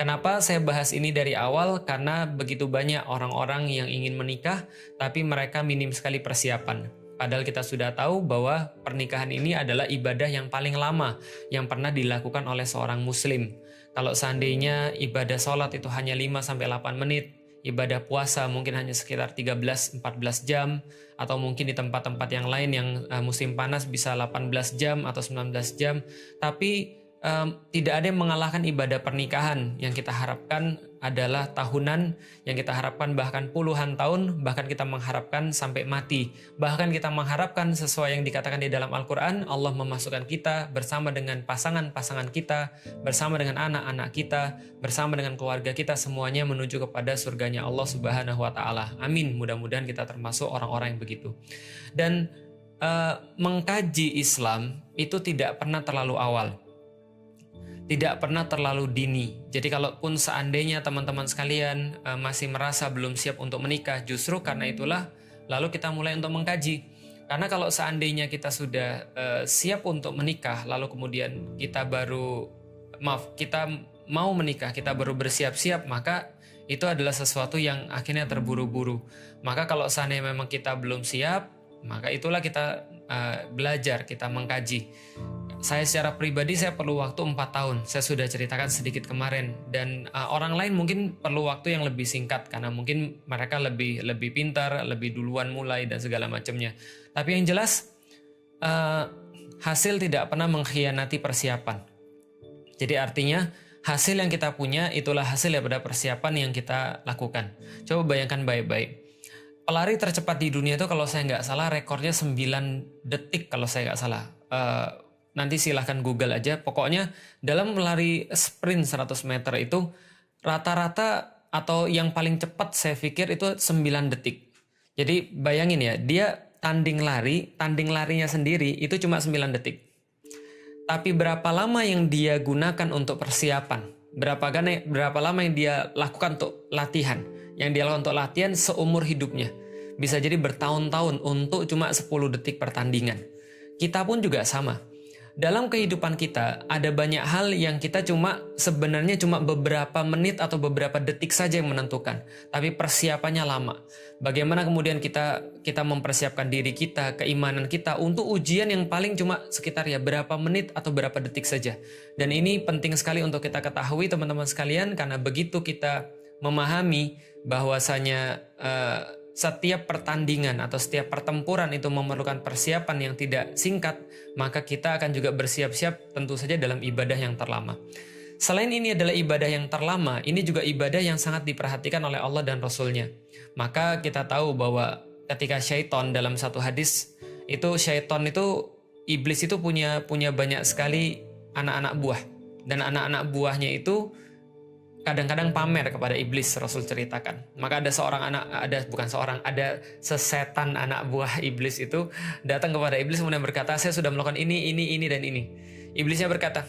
Kenapa saya bahas ini dari awal? Karena begitu banyak orang-orang yang ingin menikah, tapi mereka minim sekali persiapan. Padahal kita sudah tahu bahwa pernikahan ini adalah ibadah yang paling lama yang pernah dilakukan oleh seorang muslim. Kalau seandainya ibadah sholat itu hanya 5-8 menit, ibadah puasa mungkin hanya sekitar 13-14 jam, atau mungkin di tempat-tempat yang lain yang musim panas bisa 18 jam atau 19 jam, tapi tidak ada yang mengalahkan ibadah pernikahan. Yang kita harapkan adalah tahunan, yang kita harapkan bahkan puluhan tahun, bahkan kita mengharapkan sampai mati. Bahkan kita mengharapkan sesuai yang dikatakan di dalam Al-Quran, Allah memasukkan kita bersama dengan pasangan-pasangan kita, bersama dengan anak-anak kita, bersama dengan keluarga kita, semuanya menuju kepada surganya Allah Subhanahu wa Ta'ala. Amin. Mudah-mudahan kita termasuk orang-orang yang begitu. Dan mengkaji Islam itu tidak pernah terlalu awal, tidak pernah terlalu dini. Jadi kalaupun seandainya teman-teman sekalian masih merasa belum siap untuk menikah, justru karena itulah lalu kita mulai untuk mengkaji. Karena kalau seandainya kita sudah siap untuk menikah, lalu kemudian kita mau menikah, kita baru bersiap-siap, maka itu adalah sesuatu yang akhirnya terburu-buru. Maka kalau seandainya memang kita belum siap, maka itulah kita belajar, kita mengkaji. Saya secara pribadi saya perlu waktu 4 tahun. Saya sudah ceritakan sedikit kemarin. Dan orang lain mungkin perlu waktu yang lebih singkat karena mungkin mereka lebih pintar, lebih duluan mulai dan segala macamnya. Tapi yang jelas hasil tidak pernah mengkhianati persiapan. Jadi artinya hasil yang kita punya itulah hasil daripada persiapan yang kita lakukan. Coba bayangkan baik-baik. Pelari tercepat di dunia itu kalau saya nggak salah rekornya 9 detik kalau saya nggak salah. Nanti silahkan Google aja. Pokoknya dalam melari sprint 100 meter itu rata-rata atau yang paling cepat saya pikir itu 9 detik. Jadi bayangin ya, dia tanding larinya sendiri itu cuma 9 detik. Tapi berapa lama yang dia gunakan untuk persiapan? Berapa lama yang dia lakukan untuk latihan? Yang dia lakukan untuk latihan seumur hidupnya. Bisa jadi bertahun-tahun untuk cuma 10 detik pertandingan. Kita pun juga sama. Dalam kehidupan kita ada banyak hal yang kita sebenarnya cuma beberapa menit atau beberapa detik saja yang menentukan, tapi persiapannya lama. Bagaimana kemudian kita mempersiapkan diri kita, keimanan kita untuk ujian yang paling cuma sekitar ya berapa menit atau berapa detik saja. Dan ini penting sekali untuk kita ketahui teman-teman sekalian, karena begitu kita memahami bahwasanya setiap pertandingan atau setiap pertempuran itu memerlukan persiapan yang tidak singkat, maka kita akan juga bersiap-siap tentu saja dalam ibadah yang terlama. Selain ini adalah ibadah yang terlama, ini juga ibadah yang sangat diperhatikan oleh Allah dan Rasul-Nya. Maka kita tahu bahwa ketika syaitan dalam satu hadis, iblis itu punya banyak sekali anak-anak buah. Dan anak-anak buahnya itu kadang-kadang pamer kepada iblis, Rasul ceritakan. Maka ada sesetan anak buah iblis itu datang kepada iblis kemudian berkata, saya sudah melakukan ini, dan ini. Iblisnya berkata,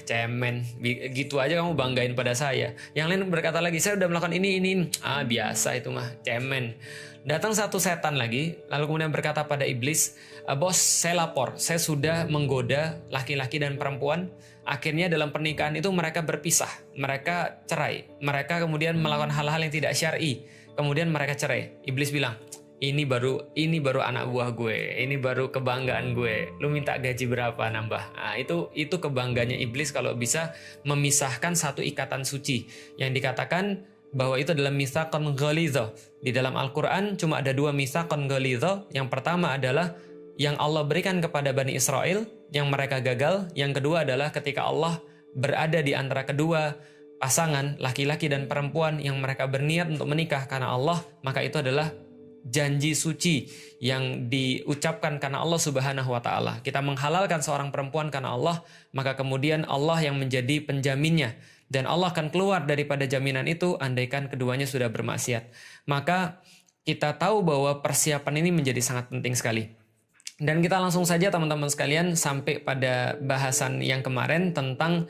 cemen, gitu aja kamu banggain pada saya. Yang lain berkata lagi, saya sudah melakukan ini. Biasa itu mah, cemen. Datang satu setan lagi, lalu kemudian berkata pada iblis, bos, saya lapor, saya sudah menggoda laki-laki dan perempuan. Akhirnya dalam pernikahan itu mereka berpisah, mereka cerai, mereka kemudian melakukan hal-hal yang tidak syar'i, kemudian mereka cerai. Iblis bilang, ini baru anak buah gue, ini baru kebanggaan gue. Lu minta gaji berapa nambah? Itu kebanggaannya iblis kalau bisa memisahkan satu ikatan suci yang dikatakan bahwa itu adalah mitsaqan ghalidha. Di dalam Al-Quran cuma ada 2 mitsaqan ghalidha. Yang pertama adalah yang Allah berikan kepada Bani Israel, yang mereka gagal. Yang kedua adalah ketika Allah berada di antara kedua pasangan, laki-laki dan perempuan, yang mereka berniat untuk menikah karena Allah, maka itu adalah janji suci yang diucapkan karena Allah Subhanahu wa Ta'ala. Kita menghalalkan seorang perempuan karena Allah, maka kemudian Allah yang menjadi penjaminnya. Dan Allah akan keluar daripada jaminan itu andaikan keduanya sudah bermaksiat. Maka kita tahu bahwa persiapan ini menjadi sangat penting sekali. Dan kita langsung saja teman-teman sekalian sampai pada bahasan yang kemarin tentang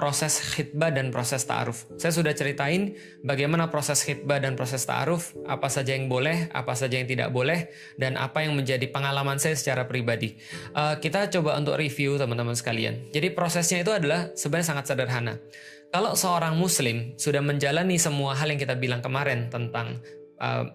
proses khitbah dan proses ta'aruf. Saya sudah ceritain bagaimana proses khitbah dan proses ta'aruf, apa saja yang boleh, apa saja yang tidak boleh, dan apa yang menjadi pengalaman saya secara pribadi. Kita coba untuk review teman-teman sekalian. Jadi prosesnya itu adalah sebenarnya sangat sederhana. Kalau seorang muslim sudah menjalani semua hal yang kita bilang kemarin tentang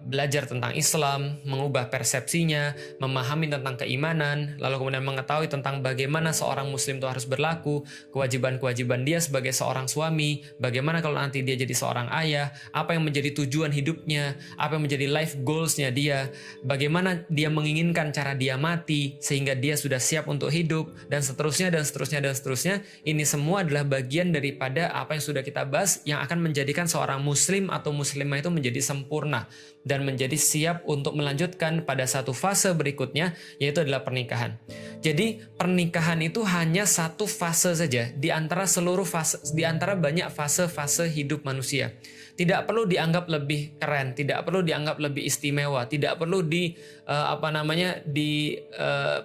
belajar tentang Islam, mengubah persepsinya, memahami tentang keimanan, lalu kemudian mengetahui tentang bagaimana seorang muslim itu harus berlaku, kewajiban-kewajiban dia sebagai seorang suami, bagaimana kalau nanti dia jadi seorang ayah, apa yang menjadi tujuan hidupnya, apa yang menjadi life goals-nya dia, bagaimana dia menginginkan cara dia mati sehingga dia sudah siap untuk hidup, dan seterusnya dan seterusnya dan seterusnya. Ini semua adalah bagian daripada apa yang sudah kita bahas yang akan menjadikan seorang muslim atau muslimah itu menjadi sempurna dan menjadi siap untuk melanjutkan pada satu fase berikutnya, yaitu adalah pernikahan. Jadi pernikahan itu hanya satu fase saja di antara seluruh fase, di antara banyak fase-fase hidup manusia. Tidak perlu dianggap lebih keren, tidak perlu dianggap lebih istimewa, tidak perlu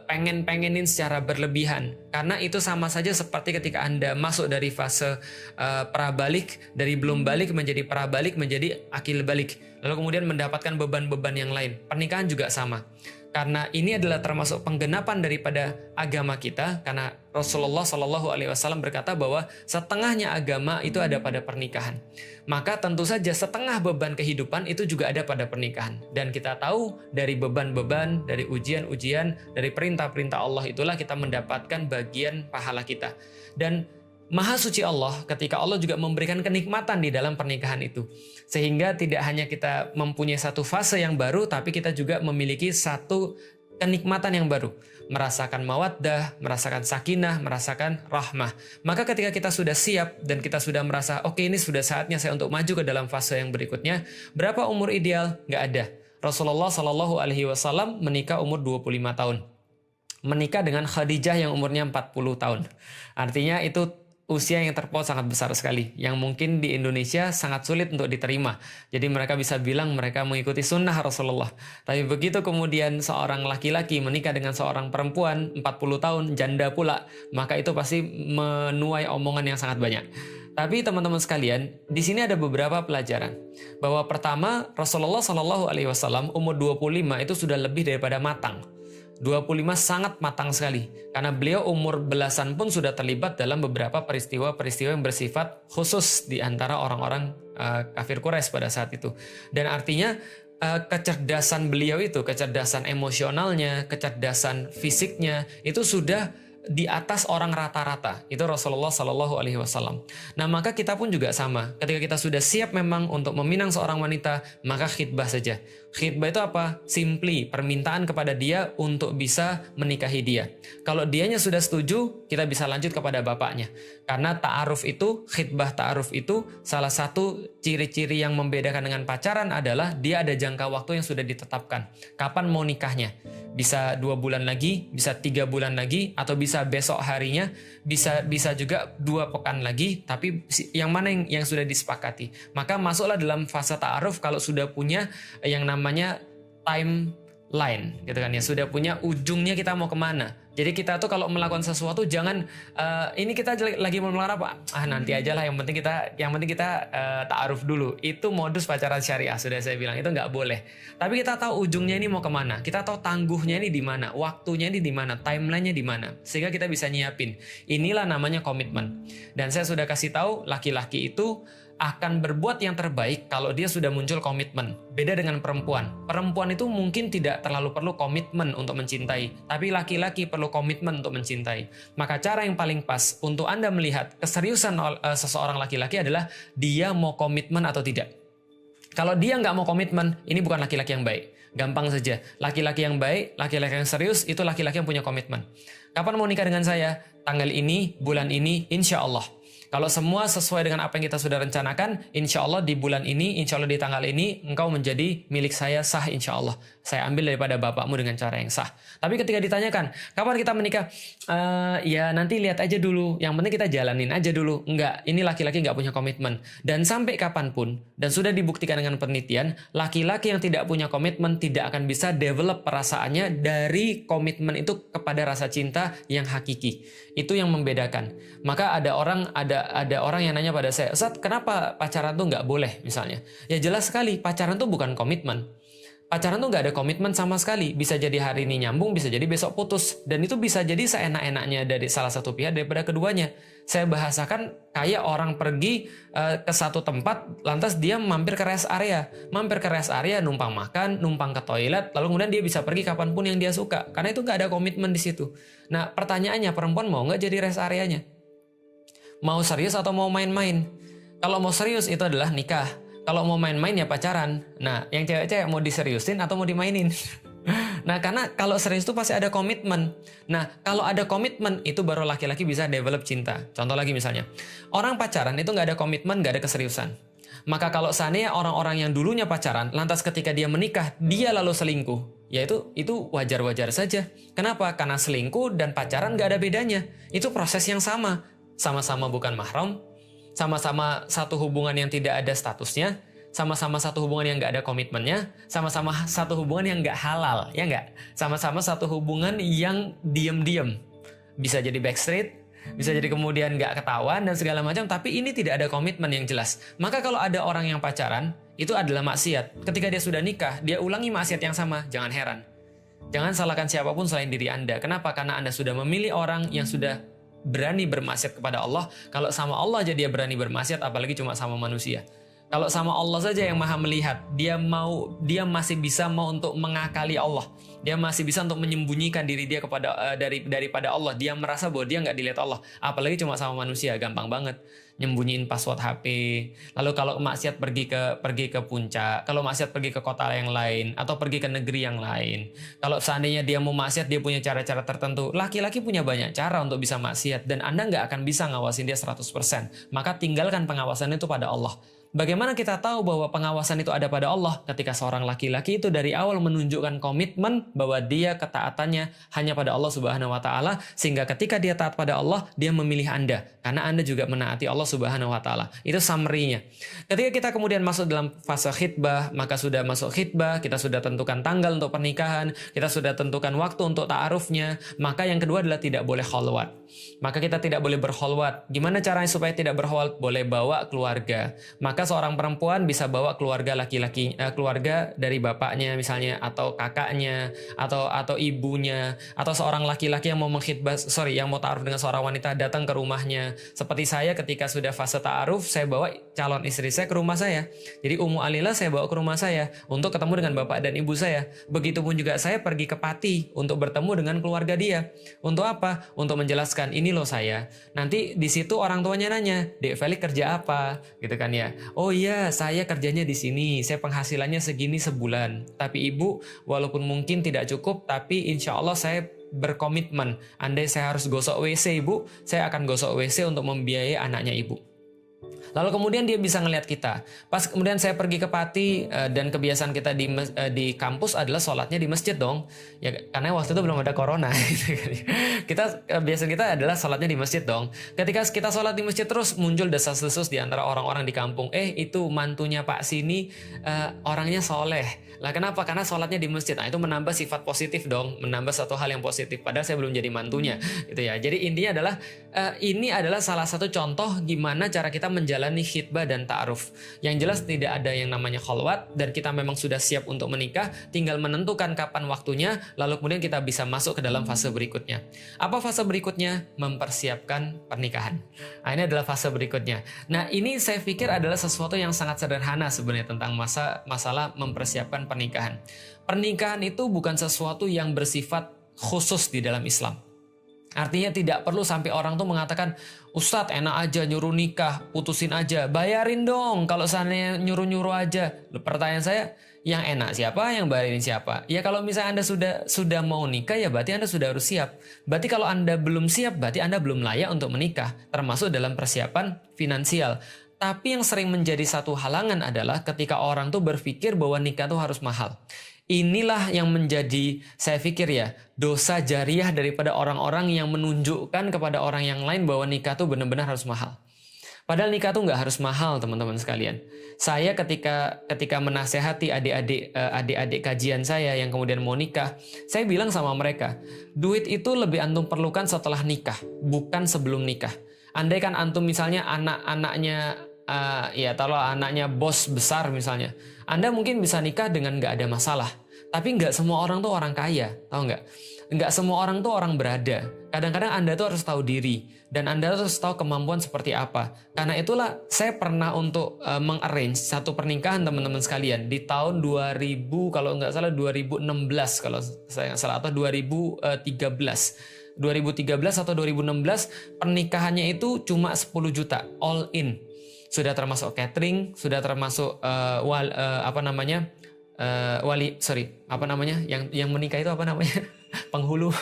pengen-pengenin secara berlebihan. Karena itu sama saja seperti ketika Anda masuk dari fase prabalik, dari belum balik menjadi prabalik menjadi akil balik, lalu kemudian mendapatkan beban-beban yang lain. Pernikahan juga sama. Karena ini adalah termasuk penggenapan daripada agama kita, karena Rasulullah Shallallahu Alaihi Wasallam berkata bahwa setengahnya agama itu ada pada pernikahan. Maka tentu saja setengah beban kehidupan itu juga ada pada pernikahan. Dan kita tahu dari beban-beban, dari ujian-ujian, dari perintah-perintah Allah itulah kita mendapatkan bagian pahala kita. Dan Maha suci Allah ketika Allah juga memberikan kenikmatan di dalam pernikahan itu. Sehingga tidak hanya kita mempunyai satu fase yang baru, tapi kita juga memiliki satu kenikmatan yang baru. Merasakan mawaddah, merasakan sakinah, merasakan rahmah. Maka ketika kita sudah siap dan kita sudah merasa, oke, ini sudah saatnya saya untuk maju ke dalam fase yang berikutnya. Berapa umur ideal? Nggak ada. Rasulullah Shallallahu Alaihi Wasallam menikah umur 25 tahun. Menikah dengan Khadijah yang umurnya 40 tahun. Artinya itu usia yang terpaut sangat besar sekali, yang mungkin di Indonesia sangat sulit untuk diterima. Jadi mereka bisa bilang mereka mengikuti sunnah Rasulullah. Tapi begitu kemudian seorang laki-laki menikah dengan seorang perempuan 40 tahun, janda pula, maka itu pasti menuai omongan yang sangat banyak. Tapi teman-teman sekalian, di sini ada beberapa pelajaran. Bahwa pertama, Rasulullah Shallallahu Alaihi Wasallam umur 25 itu sudah lebih daripada matang. 25 sangat matang sekali, karena beliau umur belasan pun sudah terlibat dalam beberapa peristiwa-peristiwa yang bersifat khusus di antara orang-orang kafir Quraisy pada saat itu. Dan artinya kecerdasan beliau itu, kecerdasan emosionalnya, kecerdasan fisiknya itu sudah di atas orang rata-rata. Itu Rasulullah Shallallahu Alaihi Wasallam. Nah, maka kita pun juga sama. Ketika kita sudah siap memang untuk meminang seorang wanita, maka khitbah saja. Khitbah itu apa? Simply permintaan kepada dia untuk bisa menikahi dia. Kalau dianya sudah setuju, kita bisa lanjut kepada bapaknya. Karena ta'aruf itu, khitbah ta'aruf itu, salah satu ciri-ciri yang membedakan dengan pacaran adalah dia ada jangka waktu yang sudah ditetapkan. Kapan mau nikahnya? Bisa 2 bulan lagi, bisa 3 bulan lagi, atau bisa besok harinya, bisa juga 2 pekan lagi, tapi yang mana yang sudah disepakati. Maka masuklah dalam fase ta'aruf kalau sudah punya yang namanya timeline, gitu kan ya, sudah punya ujungnya kita mau kemana. Jadi kita tuh kalau melakukan sesuatu jangan ini kita lagi mau melakukan apa? Nanti aja lah, yang penting kita ta'aruf dulu. Itu modus pacaran syariah, sudah saya bilang itu nggak boleh. Tapi kita tahu ujungnya ini mau kemana, kita tahu tangguhnya ini di mana, waktunya ini di mana, timelinenya di mana, sehingga kita bisa nyiapin. Inilah namanya komitmen. Dan saya sudah kasih tahu laki-laki itu akan berbuat yang terbaik kalau dia sudah muncul komitmen. Beda dengan perempuan. Perempuan itu mungkin tidak terlalu perlu komitmen untuk mencintai, tapi laki-laki perlu komitmen untuk mencintai. Maka cara yang paling pas untuk Anda melihat keseriusan seseorang laki-laki adalah dia mau komitmen atau tidak. Kalau dia nggak mau komitmen, ini bukan laki-laki yang baik. Gampang saja. Laki-laki yang baik, laki-laki yang serius, itu laki-laki yang punya komitmen. Kapan mau nikah dengan saya? Tanggal ini, bulan ini, insya Allah. Kalau semua sesuai dengan apa yang kita sudah rencanakan, insya Allah di bulan ini, insya Allah di tanggal ini, engkau menjadi milik saya sah insya Allah. Saya ambil daripada bapakmu dengan cara yang sah. Tapi ketika ditanyakan, kapan kita menikah? Ya nanti lihat aja dulu, yang penting kita jalanin aja dulu. Enggak, ini laki-laki nggak punya komitmen. Dan sampai kapanpun, dan sudah dibuktikan dengan penelitian, laki-laki yang tidak punya komitmen tidak akan bisa develop perasaannya dari komitmen itu kepada rasa cinta yang hakiki. Itu yang membedakan. Maka ada orang yang nanya pada saya, Ustaz, kenapa pacaran tuh nggak boleh misalnya? Ya jelas sekali, pacaran tuh bukan komitmen. Pacaran tuh nggak ada komitmen sama sekali. Bisa jadi hari ini nyambung, bisa jadi besok putus. Dan itu bisa jadi seenak-enaknya dari salah satu pihak daripada keduanya. Saya bahasakan kayak orang pergi ke satu tempat, lantas dia mampir ke rest area. Mampir ke rest area, numpang makan, numpang ke toilet, lalu kemudian dia bisa pergi kapanpun yang dia suka. Karena itu nggak ada komitmen di situ. Nah, pertanyaannya, perempuan mau nggak jadi rest areanya? Mau serius atau mau main-main? Kalau mau serius itu adalah nikah. Kalau mau main-main ya pacaran. Nah, yang cewek-cewek mau diseriusin atau mau dimainin? Nah, karena kalau serius itu pasti ada komitmen. Nah, kalau ada komitmen, itu baru laki-laki bisa develop cinta. Contoh lagi misalnya, orang pacaran itu nggak ada komitmen, nggak ada keseriusan. Maka kalau seandainya orang-orang yang dulunya pacaran, lantas ketika dia menikah, dia lalu selingkuh. Ya itu wajar-wajar saja. Kenapa? Karena selingkuh dan pacaran nggak ada bedanya. Itu proses yang sama. Sama-sama bukan mahram, sama-sama satu hubungan yang tidak ada statusnya, sama-sama satu hubungan yang nggak ada komitmennya, sama-sama satu hubungan yang nggak halal, ya nggak? Sama-sama satu hubungan yang diem-diem. Bisa jadi backstreet, bisa jadi kemudian nggak ketahuan dan segala macam, tapi ini tidak ada komitmen yang jelas. Maka kalau ada orang yang pacaran, itu adalah maksiat. Ketika dia sudah nikah, dia ulangi maksiat yang sama, jangan heran. Jangan salahkan siapapun selain diri Anda. Kenapa? Karena Anda sudah memilih orang yang sudah berani bermaksiat kepada Allah. Kalau sama Allah aja dia berani bermaksiat, apalagi cuma sama manusia. Kalau sama Allah saja yang maha melihat, dia masih bisa mau untuk mengakali Allah. Dia masih bisa untuk menyembunyikan diri dia daripada Allah. Dia merasa bahwa dia nggak dilihat Allah. Apalagi cuma sama manusia, gampang banget nyembunyiin password HP. Lalu kalau maksiat pergi ke puncak, kalau maksiat pergi ke kota yang lain atau pergi ke negeri yang lain. Kalau seandainya dia mau maksiat, dia punya cara-cara tertentu. Laki-laki punya banyak cara untuk bisa maksiat dan Anda nggak akan bisa ngawasin dia 100%. Maka tinggalkan pengawasan itu pada Allah. Bagaimana kita tahu bahwa pengawasan itu ada pada Allah? Ketika seorang laki-laki itu dari awal menunjukkan komitmen bahwa dia ketaatannya hanya pada Allah Subhanahu wa taala, sehingga ketika dia taat pada Allah, dia memilih Anda karena Anda juga menaati Allah Subhanahu wa taala. Itu summary-nya. Ketika kita kemudian masuk dalam fase khitbah, maka sudah masuk khitbah, kita sudah tentukan tanggal untuk pernikahan, kita sudah tentukan waktu untuk ta'arufnya, maka yang kedua adalah tidak boleh kholwat. Maka kita tidak boleh berkholwat. Gimana caranya supaya tidak berkholwat? Boleh bawa keluarga. Maka seorang perempuan bisa bawa keluarga laki-laki, keluarga dari bapaknya misalnya, atau kakaknya, atau ibunya, atau seorang laki-laki yang mau yang mau ta'aruf dengan seorang wanita datang ke rumahnya. Seperti saya ketika sudah fase ta'aruf, saya bawa calon istri saya ke rumah saya. Jadi Ummu Alila saya bawa ke rumah saya untuk ketemu dengan bapak dan ibu saya. Begitupun juga saya pergi ke Pati untuk bertemu dengan keluarga dia. Untuk apa? Untuk menjelaskan, ini loh saya. Nanti di situ orang tuanya nanya, Dek Felix kerja apa? Gitu kan ya. Oh iya, saya kerjanya di sini. Saya penghasilannya segini sebulan. Tapi ibu, walaupun mungkin tidak cukup, tapi insya Allah saya berkomitmen. Andai saya harus gosok WC ibu, saya akan gosok WC untuk membiayai anaknya ibu. Lalu kemudian dia bisa ngelihat kita. Pas kemudian saya pergi ke Pati dan kebiasaan kita di kampus adalah sholatnya di masjid dong. Ya karena waktu itu belum ada corona. Kebiasaan kita adalah sholatnya di masjid dong. Ketika kita sholat di masjid terus muncul desas-desus di antara orang-orang di kampung. Itu mantunya Pak Sini orangnya soleh. Lah kenapa? Karena sholatnya di masjid. Nah, itu menambah sifat positif dong, menambah satu hal yang positif. Padahal saya belum jadi mantunya, gitu ya. Jadi intinya adalah ini adalah salah satu contoh gimana cara kita menjalani khitbah dan ta'aruf. Yang jelas tidak ada yang namanya kholwat dan kita memang sudah siap untuk menikah. Tinggal menentukan kapan waktunya, lalu kemudian kita bisa masuk ke dalam fase berikutnya. Apa fase berikutnya? Mempersiapkan pernikahan. Nah, ini adalah fase berikutnya. Nah, ini saya pikir adalah sesuatu yang sangat sederhana sebenarnya tentang masalah mempersiapkan pernikahan. Pernikahan itu bukan sesuatu yang bersifat khusus di dalam Islam. Artinya tidak perlu sampai orang tuh mengatakan, Ustadz enak aja nyuruh nikah, putusin aja, bayarin dong kalau seandainya nyuruh-nyuruh aja. Pertanyaan saya, yang enak siapa, yang bayarin siapa? Ya kalau misalnya Anda sudah mau nikah, ya berarti Anda sudah harus siap. Berarti kalau Anda belum siap, berarti Anda belum layak untuk menikah, termasuk dalam persiapan finansial. Tapi yang sering menjadi satu halangan adalah ketika orang tuh berpikir bahwa nikah tuh harus mahal. Inilah yang menjadi, saya pikir ya, dosa jariah daripada orang-orang yang menunjukkan kepada orang yang lain bahwa nikah tuh benar-benar harus mahal. Padahal nikah tuh nggak harus mahal, teman-teman sekalian. Saya ketika menasehati adik-adik kajian saya yang kemudian mau nikah, saya bilang sama mereka, duit itu lebih antum perlukan setelah nikah, bukan sebelum nikah. Andai kan antum misalnya ya taruhlah anaknya bos besar misalnya, Anda mungkin bisa nikah dengan nggak ada masalah. Tapi nggak semua orang tuh orang kaya, tahu nggak? Nggak semua orang tuh orang berada. Kadang-kadang Anda tuh harus tahu diri dan Anda harus tahu kemampuan seperti apa. Karena itulah saya pernah untuk mengarrange satu pernikahan teman-teman sekalian di tahun 2000 kalau nggak salah 2016 kalau saya nggak salah atau 2013 atau 2016 pernikahannya itu cuma 10 juta all in. Sudah termasuk catering, sudah termasuk yang menikah itu apa namanya? Penghulu,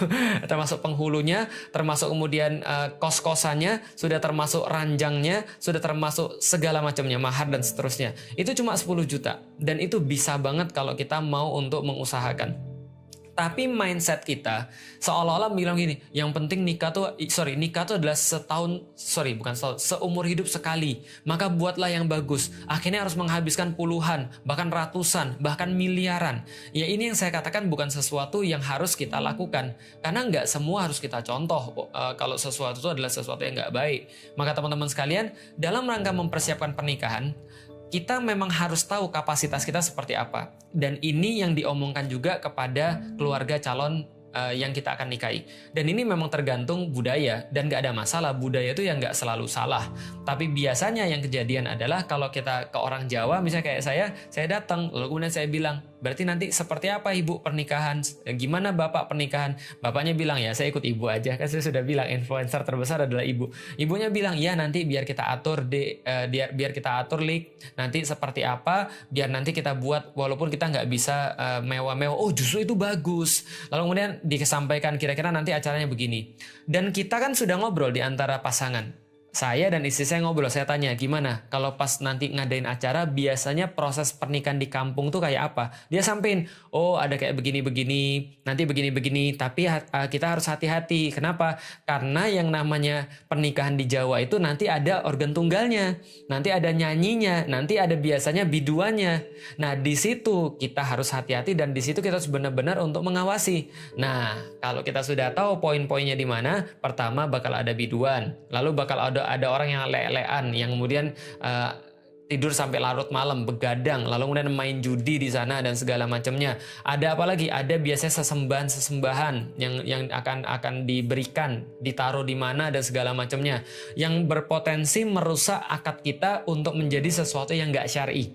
termasuk penghulunya, termasuk kemudian kos-kosannya, sudah termasuk ranjangnya, sudah termasuk segala macamnya, mahar dan seterusnya. Itu cuma 10 juta dan itu bisa banget kalau kita mau untuk mengusahakan. Tapi mindset kita seolah-olah bilang gini, yang penting nikah tuh adalah seumur hidup sekali. Maka buatlah yang bagus. Akhirnya harus menghabiskan puluhan, bahkan ratusan, bahkan miliaran. Ya ini yang saya katakan bukan sesuatu yang harus kita lakukan. Karena nggak semua harus kita contoh kalau sesuatu itu adalah sesuatu yang nggak baik. Maka teman-teman sekalian, dalam rangka mempersiapkan pernikahan, kita memang harus tahu kapasitas kita seperti apa. Dan ini yang diomongkan juga kepada keluarga calon yang kita akan nikahi. Dan ini memang tergantung budaya. Dan gak ada masalah, budaya itu yang gak selalu salah. Tapi biasanya yang kejadian adalah kalau kita ke orang Jawa, misalnya kayak saya datang, lalu kemudian saya bilang, berarti nanti seperti apa ibu pernikahan? Gimana bapak pernikahan? Bapaknya bilang, ya saya ikut ibu aja. Kan saya sudah bilang influencer terbesar adalah ibu. Ibunya bilang, ya nanti biar kita atur biar kita atur nanti seperti apa, biar nanti kita buat walaupun kita nggak bisa mewah-mewah. Oh justru itu bagus. Lalu kemudian disampaikan kira-kira nanti acaranya begini. Dan kita kan sudah ngobrol di antara pasangan. Saya dan istri saya ngobrol, saya tanya gimana kalau pas nanti ngadain acara biasanya proses pernikahan di kampung tuh kayak apa? Dia sampein, oh ada kayak begini-begini, nanti begini-begini, tapi kita harus hati-hati. Kenapa? Karena yang namanya pernikahan di Jawa itu nanti ada organ tunggalnya, nanti ada nyanyinya, nanti ada biasanya biduannya. Nah di situ kita harus hati-hati dan di situ kita harus benar-benar untuk mengawasi. Nah kalau kita sudah tahu poin-poinnya di mana, pertama bakal ada biduan, lalu bakal ada orang yang le-lean yang kemudian tidur sampai larut malam, begadang, lalu kemudian main judi di sana dan segala macamnya. Ada apa lagi? Ada biasanya sesembahan yang akan diberikan, ditaruh di mana dan segala macamnya, yang berpotensi merusak akad kita untuk menjadi sesuatu yang nggak syar'i.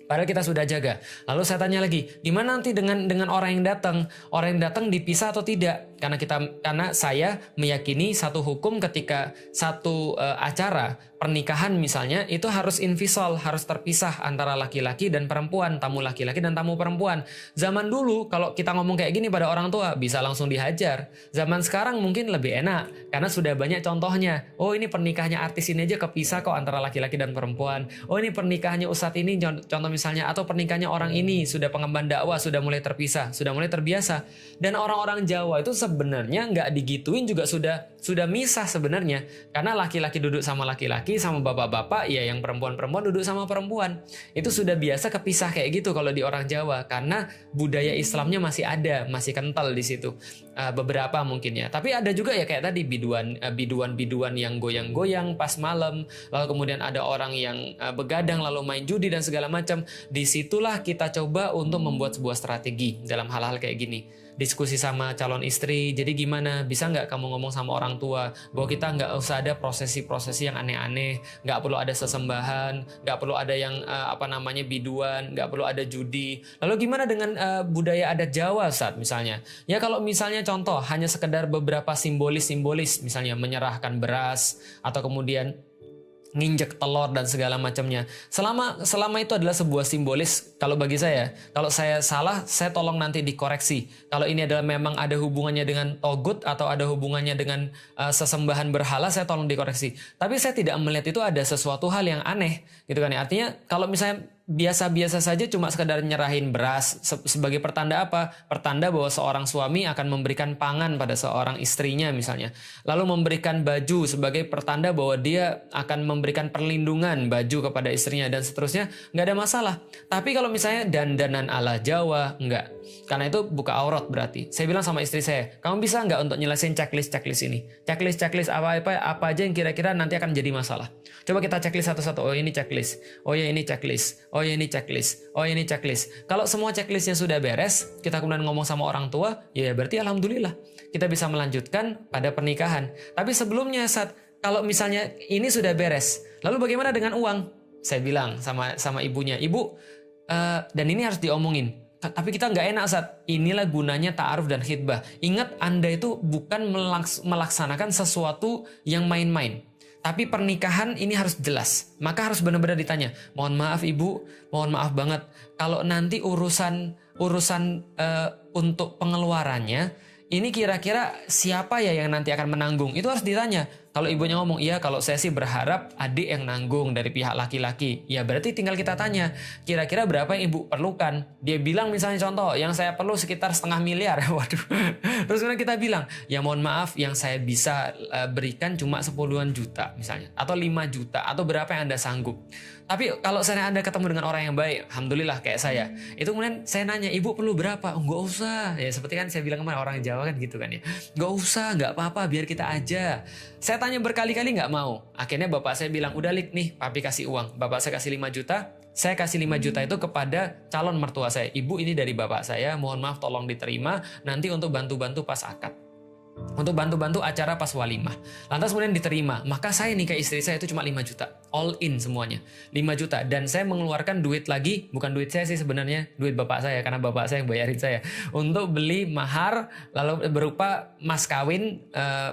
Padahal kita sudah jaga. Lalu saya tanya lagi, gimana nanti dengan orang yang datang? Orang yang datang dipisah atau tidak? Karena saya meyakini satu hukum ketika satu acara pernikahan misalnya itu harus invisal, harus terpisah antara laki-laki dan perempuan, tamu laki-laki dan tamu perempuan. Zaman dulu kalau kita ngomong kayak gini pada orang tua bisa langsung dihajar. Zaman sekarang mungkin lebih enak karena sudah banyak contohnya. Oh ini pernikahannya artis ini aja kepisah kok antara laki-laki dan perempuan. Oh ini pernikahannya ustadz ini contoh misalnya, atau pernikahannya orang ini sudah pengemban dakwah, sudah mulai terpisah, sudah mulai terbiasa. Dan orang-orang Jawa itu sebenarnya nggak digituin juga sudah misah sebenarnya, karena laki-laki duduk sama laki-laki, sama bapak-bapak, ya yang perempuan-perempuan duduk sama perempuan. Itu sudah biasa kepisah kayak gitu kalau di orang Jawa, karena budaya Islamnya masih ada, masih kental di situ. Beberapa mungkin ya, tapi ada juga ya kayak tadi biduan yang goyang-goyang pas malam, lalu kemudian ada orang yang begadang lalu main judi dan segala macam. Disitulah kita coba untuk membuat sebuah strategi dalam hal-hal kayak gini. Diskusi sama calon istri, jadi gimana, bisa nggak kamu ngomong sama orang tua bahwa kita nggak usah ada prosesi-prosesi yang aneh-aneh, nggak perlu ada sesembahan, nggak perlu ada yang biduan, nggak perlu ada judi. Lalu gimana dengan budaya adat Jawa saat misalnya? Ya kalau misalnya contoh hanya sekedar beberapa simbolis, misalnya menyerahkan beras atau kemudian nginjek telur dan segala macamnya. Selama itu adalah sebuah simbolis, kalau bagi saya, kalau saya salah, saya tolong nanti dikoreksi. Kalau ini adalah memang ada hubungannya dengan togut atau ada hubungannya dengan sesembahan berhala, saya tolong dikoreksi. Tapi saya tidak melihat itu ada sesuatu hal yang aneh, gitu kan ya. Artinya kalau misalnya biasa-biasa saja, cuma sekedar nyerahin beras sebagai pertanda apa? Pertanda bahwa seorang suami akan memberikan pangan pada seorang istrinya misalnya. Lalu memberikan baju sebagai pertanda bahwa dia akan memberikan perlindungan baju kepada istrinya dan seterusnya, nggak ada masalah. Tapi kalau misalnya dandanan ala Jawa, nggak. Karena itu buka aurat berarti. Saya bilang sama istri saya, kamu bisa nggak untuk nyelesain checklist ini? Checklist apa aja yang kira-kira nanti akan jadi masalah. Coba kita checklist satu-satu. Oh ini checklist. Oh ya ini checklist. Oh ya ini checklist. Oh ini checklist. Kalau semua checklistnya sudah beres, kita kemudian ngomong sama orang tua, ya berarti alhamdulillah kita bisa melanjutkan pada pernikahan. Tapi sebelumnya kalau misalnya ini sudah beres, lalu bagaimana dengan uang? Saya bilang sama ibunya, ibu, dan ini harus diomongin. Tapi kita nggak enak inilah gunanya ta'aruf dan khitbah. Ingat, Anda itu bukan melaksanakan sesuatu yang main-main. Tapi pernikahan ini harus jelas. Maka harus benar-benar ditanya, mohon maaf ibu, mohon maaf banget. Kalau nanti urusan untuk pengeluarannya, ini kira-kira siapa ya yang nanti akan menanggung? Itu harus ditanya. Kalau ibunya ngomong, iya kalau saya sih berharap adik yang nanggung dari pihak laki-laki. Ya berarti tinggal kita tanya, kira-kira berapa yang ibu perlukan? Dia bilang misalnya contoh, yang saya perlu sekitar 500 miliar. Waduh. Terus kemudian kita bilang, ya mohon maaf yang saya bisa berikan cuma 10-an juta misalnya. Atau 5 juta, atau berapa yang Anda sanggup. Tapi kalau saya Anda ketemu dengan orang yang baik, alhamdulillah kayak saya, itu kemudian saya nanya, ibu perlu berapa? Oh, nggak usah. Ya seperti kan saya bilang kemarin orang Jawa kan gitu kan ya. Nggak usah, nggak apa-apa, biar kita aja. Saya tanya berkali-kali nggak mau. Akhirnya bapak saya bilang, udah Lik nih, papi kasih uang. Bapak saya kasih 5 juta, saya kasih 5 juta itu kepada calon mertua saya. Ibu ini dari bapak saya, mohon maaf tolong diterima, nanti untuk bantu-bantu pas akad. Untuk bantu-bantu acara pas walimah. Lantas kemudian diterima. Maka saya nikah istri saya itu cuma 5 juta. All in semuanya. 5 juta. Dan saya mengeluarkan duit lagi. Bukan duit saya sih sebenarnya. Duit bapak saya. Karena bapak saya yang bayarin saya. Untuk beli mahar. Lalu berupa mas kawin.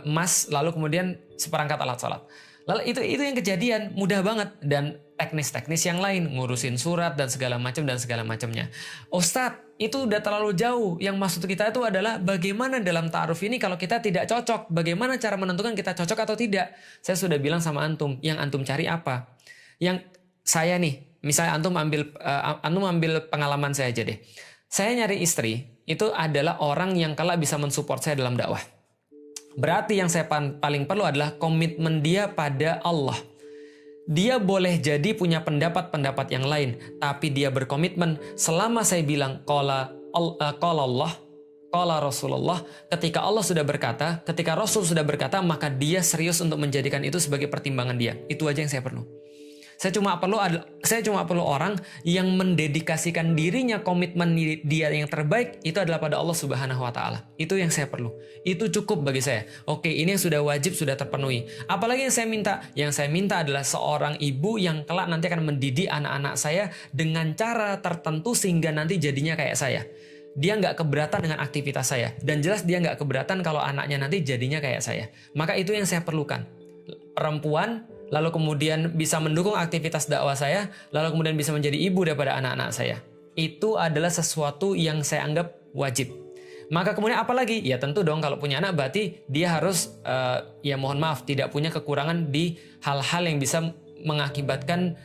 Emas. Lalu kemudian seperangkat alat sholat. Lalu itu yang kejadian. Mudah banget. Dan teknis-teknis yang lain. Ngurusin surat dan segala macamnya. Ustadz, itu udah terlalu jauh. Yang maksud kita itu adalah bagaimana dalam ta'aruf ini kalau kita tidak cocok. Bagaimana cara menentukan kita cocok atau tidak. Saya sudah bilang sama antum, yang antum cari apa? Yang saya nih, misalnya antum ambil pengalaman saya aja deh. Saya nyari istri, itu adalah orang yang kelak bisa mensupport saya dalam dakwah. Berarti yang saya paling perlu adalah komitmen dia pada Allah. Dia boleh jadi punya pendapat-pendapat yang lain, tapi dia berkomitmen selama saya bilang qala Allah, qala Rasulullah, ketika Allah sudah berkata, ketika Rasul sudah berkata, maka dia serius untuk menjadikan itu sebagai pertimbangan dia. Itu aja yang saya perlu. Saya cuma perlu orang yang mendedikasikan dirinya, komitmen dia yang terbaik itu adalah pada Allah Subhanahu wa taala. Itu yang saya perlu. Itu cukup bagi saya. Oke, ini yang sudah wajib sudah terpenuhi. Apalagi yang saya minta? Yang saya minta adalah seorang ibu yang kelak nanti akan mendidik anak-anak saya dengan cara tertentu sehingga nanti jadinya kayak saya. Dia nggak keberatan dengan aktivitas saya. Dan jelas dia nggak keberatan kalau anaknya nanti jadinya kayak saya. Maka itu yang saya perlukan. Perempuan lalu kemudian bisa mendukung aktivitas dakwah saya, lalu kemudian bisa menjadi ibu daripada anak-anak saya. Itu adalah sesuatu yang saya anggap wajib. Maka kemudian apa lagi? Ya tentu dong kalau punya anak berarti dia harus, ya mohon maaf, tidak punya kekurangan di hal-hal yang bisa mengakibatkan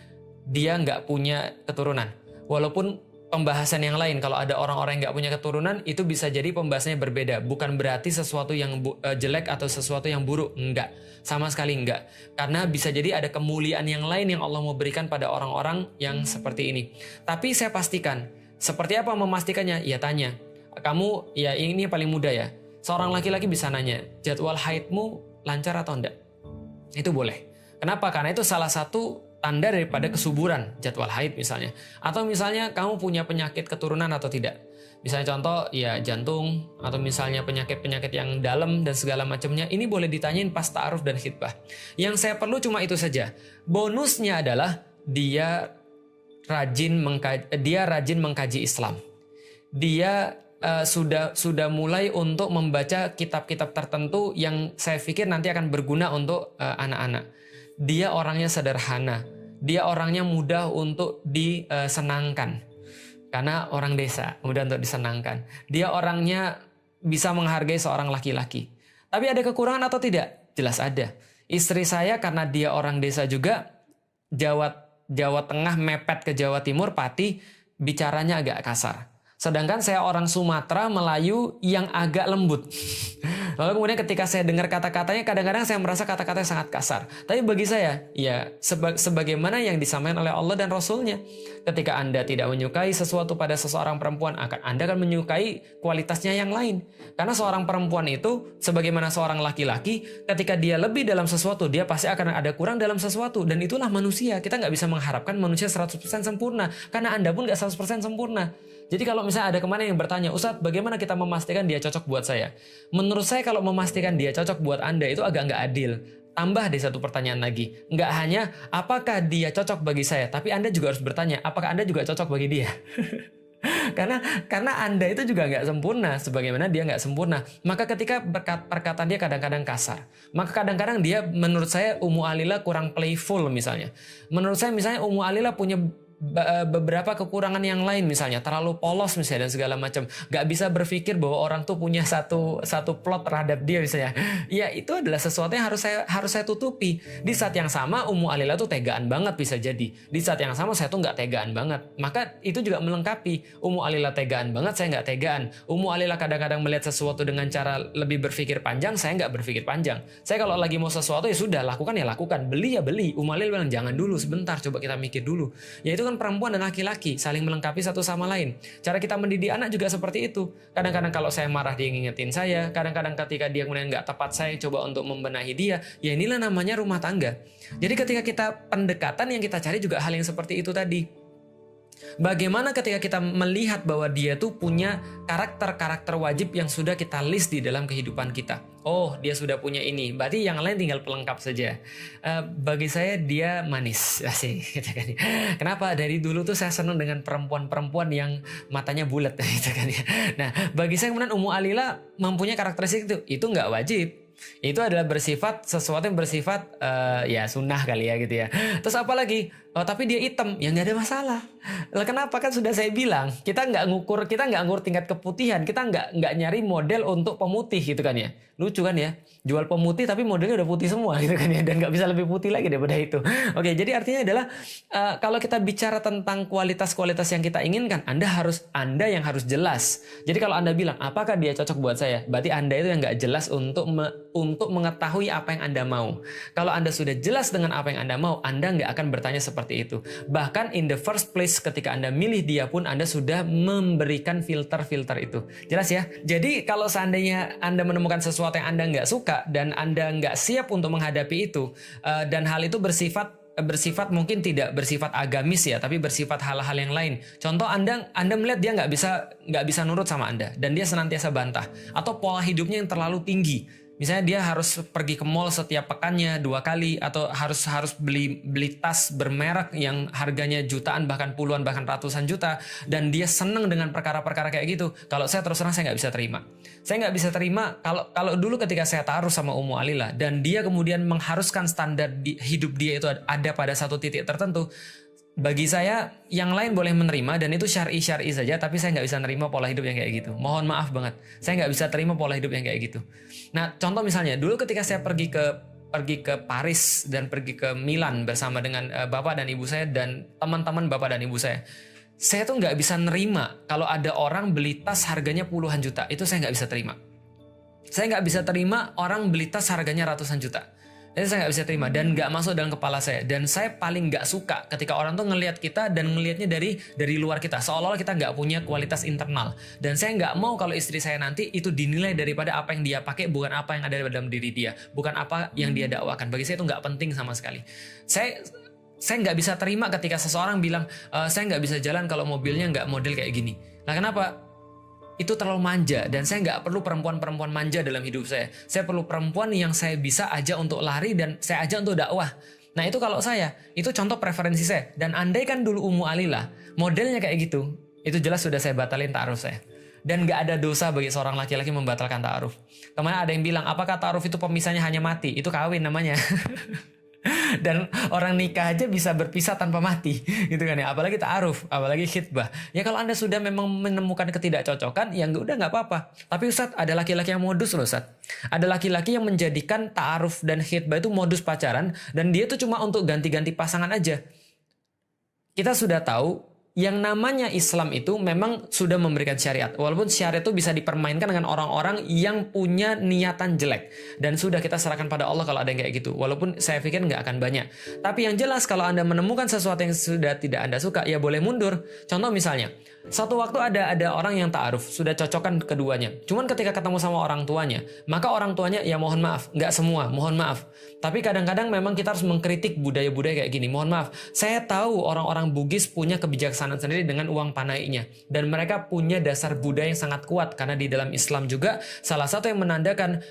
dia nggak punya keturunan. Walaupun pembahasan yang lain, kalau ada orang-orang yang nggak punya keturunan, itu bisa jadi pembahasannya berbeda. Bukan berarti sesuatu yang jelek atau sesuatu yang buruk. Enggak. Sama sekali enggak. Karena bisa jadi ada kemuliaan yang lain yang Allah mau berikan pada orang-orang yang seperti ini. Tapi saya pastikan, seperti apa memastikannya? Ya tanya. Kamu, ya ini paling mudah ya. Seorang laki-laki bisa nanya, jadwal haidmu lancar atau enggak? Itu boleh. Kenapa? Karena itu salah satu tanda daripada kesuburan jadwal haid misalnya. Atau misalnya kamu punya penyakit keturunan atau tidak. Misalnya contoh ya jantung atau misalnya penyakit-penyakit yang dalam dan segala macamnya, ini boleh ditanyain pas ta'aruf dan khitbah. Yang saya perlu cuma itu saja. Bonusnya adalah dia rajin mengkaji Islam. Dia sudah mulai untuk membaca kitab-kitab tertentu yang saya pikir nanti akan berguna untuk anak-anak. Dia orangnya sederhana. Dia orangnya mudah untuk disenangkan. Karena orang desa, mudah untuk disenangkan. Dia orangnya bisa menghargai seorang laki-laki. Tapi ada kekurangan atau tidak? Jelas ada. Istri saya karena dia orang desa juga, Jawa Tengah mepet ke Jawa Timur, Pati, bicaranya agak kasar. Sedangkan saya orang Sumatera, Melayu yang agak lembut. Lalu kemudian ketika saya dengar kata-katanya, kadang-kadang saya merasa kata-katanya sangat kasar. Tapi bagi saya, ya sebagaimana yang disampaikan oleh Allah dan Rasul-Nya. Ketika Anda tidak menyukai sesuatu pada seseorang perempuan, Anda akan menyukai kualitasnya yang lain. Karena seorang perempuan itu, sebagaimana seorang laki-laki, ketika dia lebih dalam sesuatu, dia pasti akan ada kurang dalam sesuatu. Dan itulah manusia. Kita nggak bisa mengharapkan manusia 100% sempurna. Karena Anda pun nggak 100% sempurna. Jadi kalau misalnya ada kemana yang bertanya, Ustadz, bagaimana kita memastikan dia cocok buat saya? Menurut saya kalau memastikan dia cocok buat Anda itu agak nggak adil. Tambah deh satu pertanyaan lagi. Nggak hanya apakah dia cocok bagi saya, tapi Anda juga harus bertanya, apakah Anda juga cocok bagi dia? karena Anda itu juga nggak sempurna, sebagaimana dia nggak sempurna. Maka ketika perkataan dia kadang-kadang kasar, maka kadang-kadang dia menurut saya Ummu Alila kurang playful misalnya. Menurut saya misalnya Ummu Alila punya beberapa kekurangan yang lain, misalnya terlalu polos misalnya dan segala macam, nggak bisa berpikir bahwa orang tuh punya satu plot terhadap dia misalnya. Ya itu adalah sesuatu yang harus saya tutupi. Di saat yang sama Ummu Alila tuh tegaan banget bisa jadi. Di saat yang sama saya tuh nggak tegaan banget. Maka itu juga melengkapi. Ummu Alila tegaan banget, saya nggak tegaan. Ummu Alila kadang-kadang melihat sesuatu dengan cara lebih berpikir panjang, saya nggak berpikir panjang. Saya kalau lagi mau sesuatu ya sudah, lakukan ya lakukan, beli ya beli. Ummu Alila bilang jangan dulu, sebentar, coba kita mikir dulu. Ya itu kan perempuan dan laki-laki saling melengkapi satu sama lain. Cara kita mendidik anak juga seperti itu. Kadang-kadang kalau saya marah dia ngingetin saya, kadang-kadang ketika dia kemudian nggak tepat saya coba untuk membenahi dia. Ya inilah namanya rumah tangga. Jadi ketika kita pendekatan yang kita cari juga hal yang seperti itu tadi. Bagaimana ketika kita melihat bahwa dia tuh punya karakter-karakter wajib yang sudah kita list di dalam kehidupan kita. Oh, dia sudah punya ini, berarti yang lain tinggal pelengkap saja. Bagi saya dia manis, asik. Gitu kan. Kenapa? Dari dulu tuh saya senang dengan perempuan-perempuan yang matanya bulat. Gitu kan. Nah, bagi saya kemudian Ummu Alila mempunyai karakteristik itu nggak wajib. Itu adalah sesuatu yang bersifat ya sunnah kali ya gitu ya. Terus apa lagi? Oh, tapi dia hitam, ya nggak ada masalah. Lah kenapa? Kan sudah saya bilang, kita nggak ngukur tingkat keputihan, kita nggak nyari model untuk pemutih gitu kan ya. Lucu kan ya, jual pemutih tapi modelnya udah putih semua gitu kan ya, dan nggak bisa lebih putih lagi daripada itu. Oke, jadi artinya adalah kalau kita bicara tentang kualitas-kualitas yang kita inginkan, Anda yang harus jelas. Jadi kalau Anda bilang apakah dia cocok buat saya, berarti Anda itu yang nggak jelas untuk mengetahui apa yang Anda mau. Kalau Anda sudah jelas dengan apa yang Anda mau, Anda nggak akan bertanya seperti itu. Bahkan in the first place ketika Anda milih dia pun Anda sudah memberikan filter-filter itu. Jelas ya? Jadi kalau seandainya Anda menemukan sesuatu yang Anda nggak suka dan Anda nggak siap untuk menghadapi itu, dan hal itu bersifat mungkin tidak bersifat agamis ya, tapi bersifat hal-hal yang lain. Contoh Anda melihat dia nggak bisa nurut sama Anda dan dia senantiasa bantah, atau pola hidupnya yang terlalu tinggi. Misalnya dia harus pergi ke mall setiap pekannya 2 kali, atau harus beli tas bermerek yang harganya jutaan, bahkan puluhan, bahkan ratusan juta, dan dia seneng dengan perkara-perkara kayak gitu. Kalau saya terus terang saya nggak bisa terima. Saya nggak bisa terima kalau dulu ketika saya taruh sama Ummu Alila dan dia kemudian mengharuskan standar hidup dia itu ada pada satu titik tertentu. Bagi saya yang lain boleh menerima dan itu syar'i saja, tapi saya nggak bisa nerima pola hidup yang kayak gitu. Mohon maaf banget, saya nggak bisa terima pola hidup yang kayak gitu. Nah, contoh misalnya dulu ketika saya pergi ke Paris dan pergi ke Milan bersama dengan bapak dan ibu saya dan teman-teman bapak dan ibu saya tuh nggak bisa nerima kalau ada orang beli tas harganya puluhan juta. Itu saya nggak bisa terima. Saya nggak bisa terima orang beli tas harganya ratusan juta. Itu saya nggak bisa terima dan nggak masuk dalam kepala saya. Dan saya paling nggak suka ketika orang tuh ngelihat kita dan ngelihatnya dari luar kita, seolah-olah kita nggak punya kualitas internal. Dan saya nggak mau kalau istri saya nanti itu dinilai daripada apa yang dia pakai, bukan apa yang ada dalam diri dia, bukan apa yang dia dakwakan. Bagi saya itu nggak penting sama sekali. Saya nggak bisa terima ketika seseorang bilang saya nggak bisa jalan kalau mobilnya nggak model kayak gini. Nah kenapa? Itu terlalu manja dan saya nggak perlu perempuan-perempuan manja dalam hidup saya. Saya perlu perempuan yang saya bisa ajak untuk lari dan saya ajak untuk dakwah. Nah itu kalau saya, itu contoh preferensi saya. Dan andai kan dulu Ummu Alila modelnya kayak gitu, itu jelas sudah saya batalin ta'aruf saya. Dan nggak ada dosa bagi seorang laki-laki membatalkan ta'aruf. Kemarin ada yang bilang, apakah ta'aruf itu pemisahnya hanya mati? Itu kawin namanya. Dan orang nikah aja bisa berpisah tanpa mati gitu kan ya, apalagi ta'aruf, apalagi khitbah. Ya kalau Anda sudah memang menemukan ketidakcocokan, ya udah nggak apa-apa. Tapi Ustadz, ada laki-laki yang modus loh Ustadz. Ada laki-laki yang menjadikan ta'aruf dan khitbah itu modus pacaran, dan dia itu cuma untuk ganti-ganti pasangan aja. kita sudah tahu yang namanya Islam itu memang sudah memberikan syariat. Walaupun syariat itu bisa dipermainkan dengan orang-orang yang punya niatan jelek. Dan sudah kita serahkan pada Allah kalau ada yang kayak gitu. Walaupun saya pikir nggak akan banyak. Tapi yang jelas kalau Anda menemukan sesuatu yang sudah tidak Anda suka, ya boleh mundur. Contoh misalnya, satu waktu ada orang yang ta'aruf, sudah cocokkan keduanya. Cuman ketika ketemu sama orang tuanya, maka orang tuanya ya mohon maaf, nggak semua, mohon maaf. Tapi kadang-kadang memang kita harus mengkritik budaya-budaya kayak gini. Mohon maaf, saya tahu orang-orang Bugis punya kebijaksanaan sendiri dengan uang panainya. Dan mereka punya dasar budaya yang sangat kuat. Karena di dalam Islam juga, salah satu yang menandakan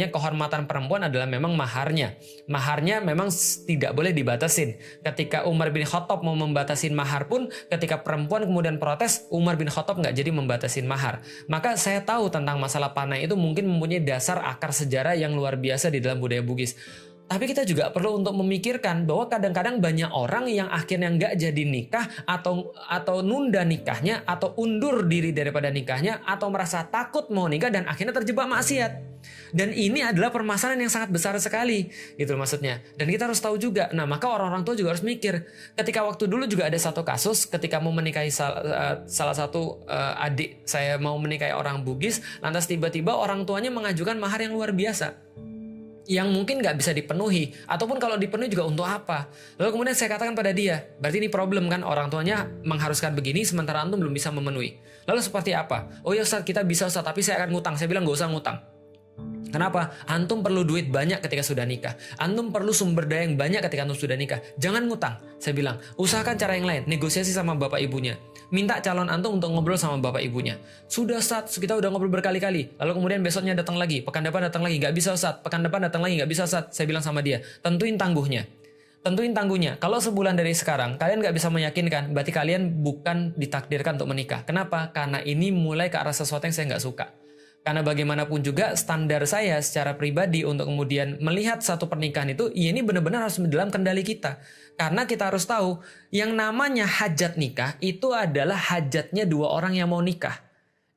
kehormatan perempuan adalah memang maharnya. Maharnya memang tidak boleh dibatasin. Ketika Umar bin Khattab mau membatasin mahar pun, ketika perempuan kemudian protes, Umar bin Khattab nggak jadi membatasin mahar. Maka saya tahu tentang masalah panai itu mungkin mempunyai dasar akar sejarah yang luar biasa di dalam budaya Bugis. Tapi kita juga perlu untuk memikirkan bahwa kadang-kadang banyak orang yang akhirnya nggak jadi nikah atau nunda nikahnya atau undur diri daripada nikahnya atau merasa takut mau nikah dan akhirnya terjebak maksiat. Dan ini adalah permasalahan yang sangat besar sekali, gitu maksudnya. Dan kita harus tahu juga. Nah, maka orang-orang tua juga harus mikir. Ketika waktu dulu juga ada satu kasus ketika mau menikahi salah satu adik saya mau menikahi orang Bugis, lantas tiba-tiba orang tuanya mengajukan mahar yang luar biasa, yang mungkin nggak bisa dipenuhi, ataupun kalau dipenuhi juga untuk apa. Lalu kemudian saya katakan pada dia, berarti ini problem kan, orang tuanya mengharuskan begini sementara antum belum bisa memenuhi. Lalu seperti apa? Oh ya Ustaz, kita bisa Ustaz, tapi saya akan ngutang. Saya bilang nggak usah ngutang. Kenapa? Antum perlu duit banyak ketika sudah nikah. Antum perlu sumber daya yang banyak ketika antum sudah nikah. Jangan ngutang. Saya bilang, usahakan cara yang lain, negosiasi sama bapak ibunya. Minta calon antum untuk ngobrol sama bapak ibunya. Sudah Ustaz, kita udah ngobrol berkali-kali. Lalu kemudian besoknya datang lagi, pekan depan datang lagi, nggak bisa Ustaz. Pekan depan datang lagi, nggak bisa Ustaz. Saya bilang sama dia, tentuin tangguhnya. Tentuin tangguhnya. Kalau sebulan dari sekarang kalian nggak bisa meyakinkan, berarti kalian bukan ditakdirkan untuk menikah. Kenapa? Karena ini mulai ke arah sesuatu yang saya nggak suka. Karena bagaimanapun juga standar saya secara pribadi untuk kemudian melihat satu pernikahan itu, ya ini benar-benar harus dalam kendali kita. Karena kita harus tahu, yang namanya hajat nikah itu adalah hajatnya dua orang yang mau nikah.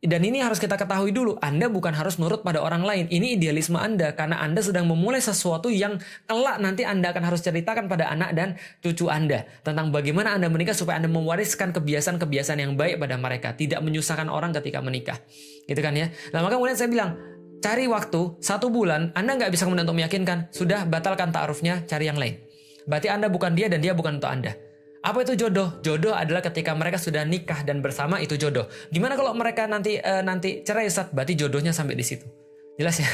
Dan ini harus kita ketahui dulu, Anda bukan harus nurut pada orang lain. Ini idealisme Anda, karena Anda sedang memulai sesuatu yang kelak nanti Anda akan harus ceritakan pada anak dan cucu Anda. Tentang bagaimana Anda menikah supaya Anda mewariskan kebiasaan-kebiasaan yang baik pada mereka. Tidak menyusahkan orang ketika menikah. Gitu kan ya. Nah maka kemudian saya bilang, cari waktu 1 bulan, Anda nggak bisa kemudian untuk meyakinkan, sudah batalkan ta'arufnya, cari yang lain. Berarti Anda bukan dia dan dia bukan untuk Anda. Apa itu jodoh? Jodoh adalah ketika mereka sudah nikah dan bersama, itu jodoh. Gimana kalau mereka nanti cerai Ustaz? Berarti jodohnya sampai di situ. Jelas ya?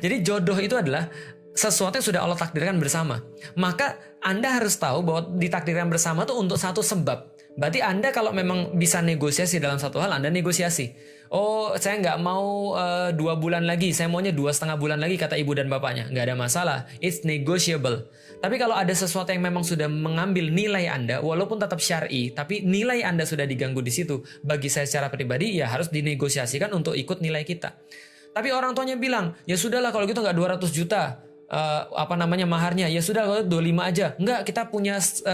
Jadi jodoh itu adalah sesuatu yang sudah Allah takdirkan bersama. Maka Anda harus tahu bahwa ditakdirkan bersama itu untuk satu sebab. Berarti Anda kalau memang bisa negosiasi dalam satu hal, Anda negosiasi. Oh, saya nggak mau 2 bulan lagi, saya maunya 2,5 bulan lagi, kata ibu dan bapaknya. Nggak ada masalah, it's negotiable. Tapi kalau ada sesuatu yang memang sudah mengambil nilai Anda, walaupun tetap syar'i, tapi nilai Anda sudah diganggu di situ, bagi saya secara pribadi, ya harus dinegosiasikan untuk ikut nilai kita. Tapi orang tuanya bilang, ya sudahlah kalau gitu nggak 200 juta. Maharnya, ya sudah kalau 25 aja. Enggak,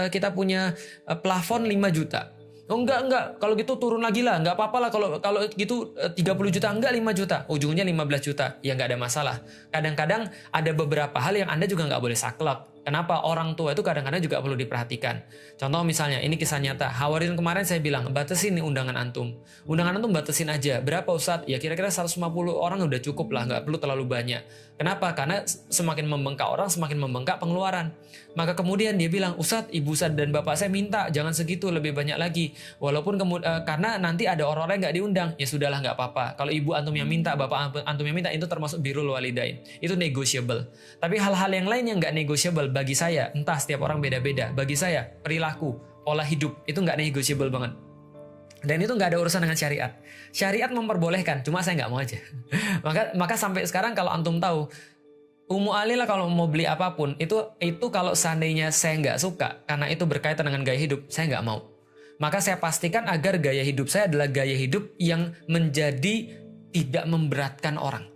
kita punya plafon 5 juta. Oh enggak, kalau gitu turun lagi lah, enggak apa-apa lah kalau gitu 30 juta, enggak 5 juta, ujungnya 15 juta, ya enggak ada masalah. Kadang-kadang ada beberapa hal yang Anda juga enggak boleh saklek. Kenapa? Orang tua itu kadang-kadang juga perlu diperhatikan. Contoh misalnya, ini kisah nyata. Hawarin kemarin saya bilang, batasin nih undangan antum. Undangan antum batasin aja. Berapa Ustadz? Ya kira-kira 150 orang udah cukup lah, nggak perlu terlalu banyak. Kenapa? Karena semakin membengkak orang, semakin membengkak pengeluaran. Maka kemudian dia bilang, Ustadz, ibu Ustadz dan bapak saya minta, jangan segitu, lebih banyak lagi. Walaupun karena nanti ada orang-orang yang nggak diundang, ya sudahlah nggak apa-apa. Kalau ibu antum yang minta, bapak antum yang minta, itu termasuk birrul walidain. Itu negotiable. Tapi hal-hal yang lain yang nggak negotiable, bagi saya, entah setiap orang beda-beda, bagi saya, perilaku, pola hidup, itu nggak negotiable banget. Dan itu nggak ada urusan dengan syariat. Syariat memperbolehkan, cuma saya nggak mau aja. maka sampai sekarang kalau antum tahu, Ummu Ali lah kalau mau beli apapun, itu kalau seandainya saya nggak suka, karena itu berkaitan dengan gaya hidup, saya nggak mau. Maka saya pastikan agar gaya hidup saya adalah gaya hidup yang menjadi tidak memberatkan orang.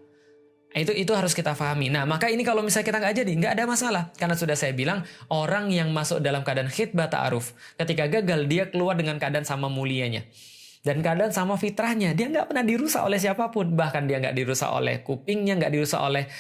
Itu harus kita pahami. Nah, maka ini kalau misalnya kita nggak jadi, nggak ada masalah. Karena sudah saya bilang, orang yang masuk dalam keadaan khitbah ta'aruf, ketika gagal, dia keluar dengan keadaan sama mulianya. Dan kadang sama fitrahnya, dia nggak pernah dirusak oleh siapapun. Bahkan dia nggak dirusak oleh kupingnya, nggak dirusak oleh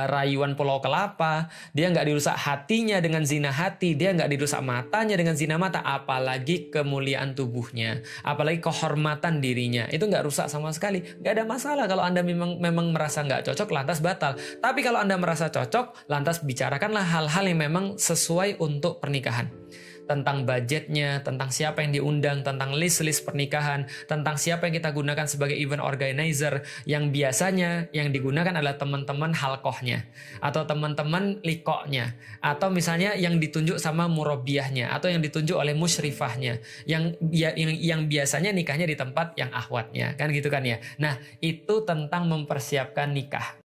rayuan Pulau Kelapa. Dia nggak dirusak hatinya dengan zina hati. Dia nggak dirusak matanya dengan zina mata. Apalagi kemuliaan tubuhnya. Apalagi kehormatan dirinya. Itu nggak rusak sama sekali. Nggak ada masalah kalau Anda memang merasa nggak cocok, lantas batal. Tapi kalau Anda merasa cocok, lantas bicarakanlah hal-hal yang memang sesuai untuk pernikahan. Tentang budgetnya, tentang siapa yang diundang, tentang list-list pernikahan, tentang siapa yang kita gunakan sebagai event organizer, yang biasanya yang digunakan adalah teman-teman halkohnya, atau teman-teman likoknya, atau misalnya yang ditunjuk sama murabiahnya, atau yang ditunjuk oleh musyrifahnya, yang biasanya nikahnya di tempat yang ahwatnya, kan gitu kan ya. Nah, itu tentang mempersiapkan nikah.